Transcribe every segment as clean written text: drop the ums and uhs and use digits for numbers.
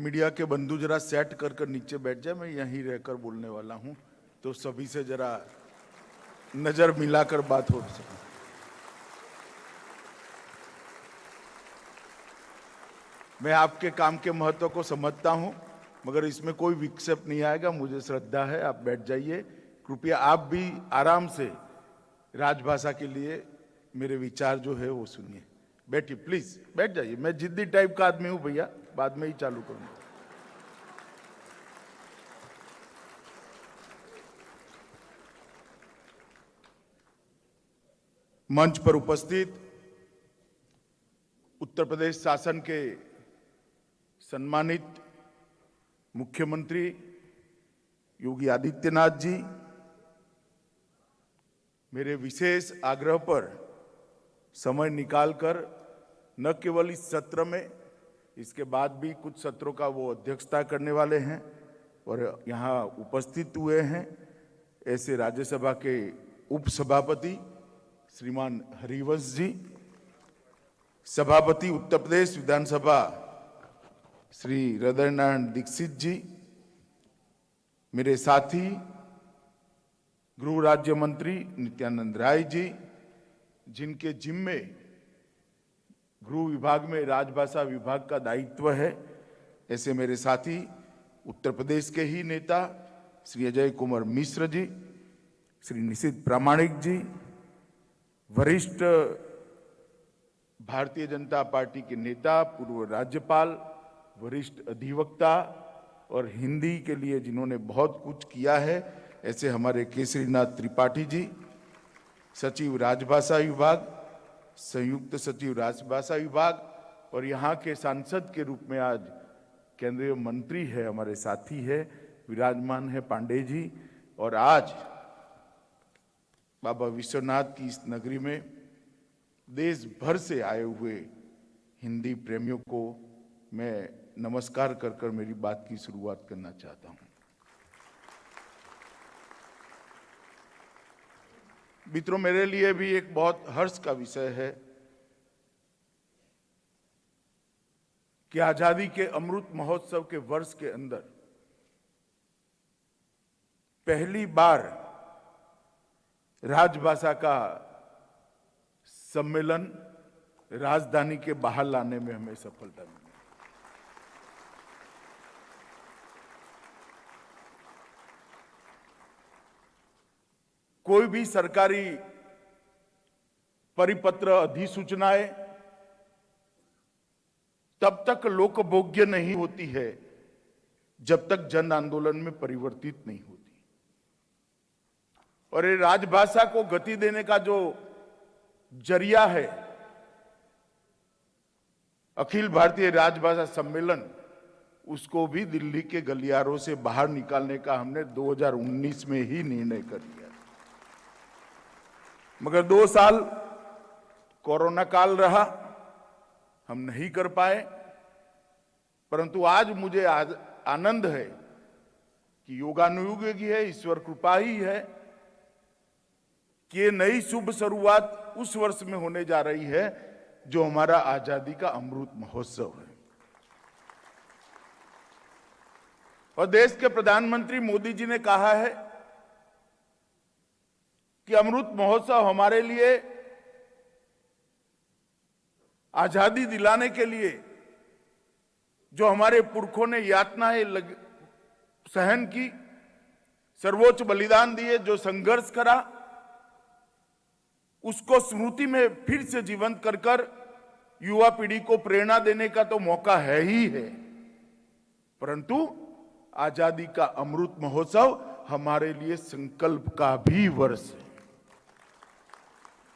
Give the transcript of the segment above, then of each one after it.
Media के बंधु जरा सेट कर नीचे बैठ जाए, मैं यहीं रहकर बोलने वाला हूं, तो सभी से जरा नजर मिलाकर बात हो सके। मैं आपके काम के महत्व को समझता हूं, मगर इसमें कोई विक्षेप नहीं आएगा। मुझे श्रद्धा है, आप बैठ जाइए। कृपया आप भी आराम से राजभाषा के लिए मेरे विचार जो है वो सुनिए। बैठिए, प्लीज बैठ जाइए। मैं जिद्दी टाइप का आदमी हूं भैया, बाद में ही चालू करूंगा। मंच पर उपस्थित उत्तर प्रदेश शासन के सम्मानित मुख्यमंत्री योगी आदित्यनाथ जी, मेरे विशेष आग्रह पर समय निकालकर न केवल इस सत्र में, इसके बाद भी कुछ सत्रों का वो अध्यक्षता करने वाले हैं और यहाँ उपस्थित हुए हैं, ऐसे राज्यसभा के उपसभापति श्रीमान हरिवंश जी, सभापति उत्तर प्रदेश विधानसभा श्री हृदय नारायण दीक्षित जी, मेरे साथी गृह राज्य मंत्री नित्यानंद राय जी, जिनके जिम्मे गृह विभाग में राजभाषा विभाग का दायित्व है, ऐसे मेरे साथी उत्तर प्रदेश के ही नेता श्री अजय कुमार मिश्र जी, श्री निशित प्रामाणिक जी, वरिष्ठ भारतीय जनता पार्टी के नेता, पूर्व राज्यपाल, वरिष्ठ अधिवक्ता और हिंदी के लिए जिन्होंने बहुत कुछ किया है, ऐसे हमारे केसरीनाथ त्रिपाठी जी, सचिव राजभाषा विभाग, संयुक्त सचिव राजभाषा विभाग, और यहाँ के सांसद के रूप में आज केंद्रीय मंत्री है, हमारे साथी है, विराजमान है पांडे जी। और आज बाबा विश्वनाथ की इस नगरी में देश भर से आए हुए हिंदी प्रेमियों को मैं नमस्कार कर मेरी बात की शुरुआत करना चाहता हूं। मित्रों, मेरे लिए भी एक बहुत हर्ष का विषय है कि आजादी के अमृत महोत्सव के वर्ष के अंदर पहली बार राजभाषा का सम्मेलन राजधानी के बाहर लाने में हमें सफलता मिली। कोई भी सरकारी परिपत्र, अधिसूचनाएं तब तक लोकभोग्य नहीं होती है जब तक जन आंदोलन में परिवर्तित नहीं होती। और ये राजभाषा को गति देने का जो जरिया है, अखिल भारतीय राजभाषा सम्मेलन, उसको भी दिल्ली के गलियारों से बाहर निकालने का हमने 2019 में ही निर्णय कर लिया। मगर 2 साल कोरोना काल रहा, हम नहीं कर पाए। परंतु आज मुझे आनंद है कि योगानुयोग ही है, ईश्वर कृपा ही है कि ये नई शुभ शुरुआत उस वर्ष में होने जा रही है जो हमारा आजादी का अमृत महोत्सव है। और देश के प्रधानमंत्री मोदी जी ने कहा है कि अमृत महोत्सव हमारे लिए आजादी दिलाने के लिए जो हमारे पुरखों ने यातनाएं सहन की, सर्वोच्च बलिदान दिए, जो संघर्ष करा, उसको स्मृति में फिर से जीवंत कर युवा पीढ़ी को प्रेरणा देने का तो मौका है ही है, परंतु आजादी का अमृत महोत्सव हमारे लिए संकल्प का भी वर्ष है।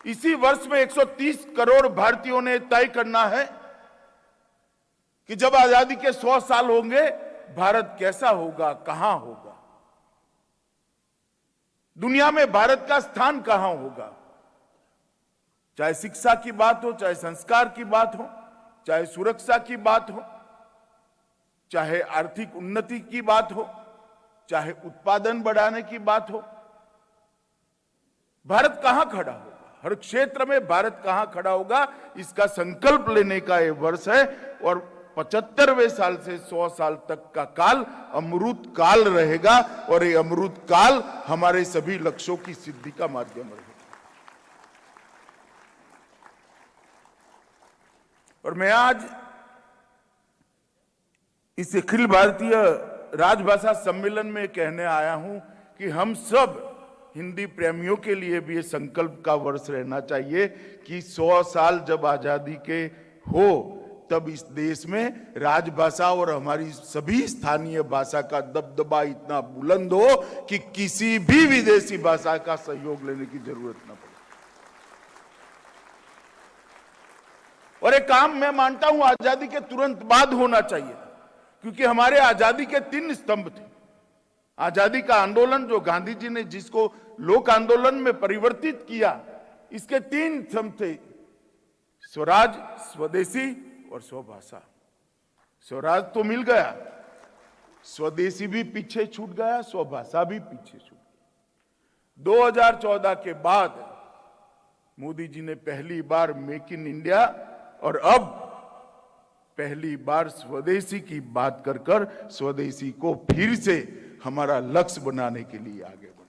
इसी वर्ष में 130 करोड़ भारतीयों ने तय करना है कि जब आजादी के 100 साल होंगे, भारत कैसा होगा, कहां होगा, दुनिया में भारत का स्थान कहां होगा। चाहे शिक्षा की बात हो, चाहे संस्कार की बात हो, चाहे सुरक्षा की बात हो, चाहे आर्थिक उन्नति की बात हो, चाहे उत्पादन बढ़ाने की बात हो, भारत कहां खड़ा होगा, हर क्षेत्र में भारत कहां खड़ा होगा, इसका संकल्प लेने का ये वर्ष है। और 75वें साल से 100 साल तक का काल अमृत काल रहेगा और ये अमृत काल हमारे सभी लक्ष्यों की सिद्धि का माध्यम रहेगा। और मैं आज इस अखिल भारतीय राजभाषा सम्मेलन में कहने आया हूं कि हम सब हिंदी प्रेमियों के लिए भी ये संकल्प का वर्ष रहना चाहिए कि 100 साल जब आजादी के हो तब इस देश में राजभाषा और हमारी सभी स्थानीय भाषा का दबदबा इतना बुलंद हो कि किसी भी विदेशी भाषा का सहयोग लेने की जरूरत न पड़े। और एक काम मैं मानता हूं आजादी के तुरंत बाद होना चाहिए, क्योंकि हमारे आजादी के 3 स्तंभ थे। आजादी का आंदोलन जो गांधी जी ने जिसको लोक आंदोलन में परिवर्तित किया, इसके 3 स्तंभ थे, स्वराज, स्वदेशी और स्वभाषा। स्वराज तो मिल गया, स्वदेशी भी पीछे छूट गया, स्वभाषा भी पीछे छूट गई। 2014 के बाद मोदी जी ने पहली बार मेक इन इंडिया और अब पहली बार स्वदेशी की बात कर स्वदेशी को फिर से हमारा लक्ष्य बनाने के लिए आगे बढ़े।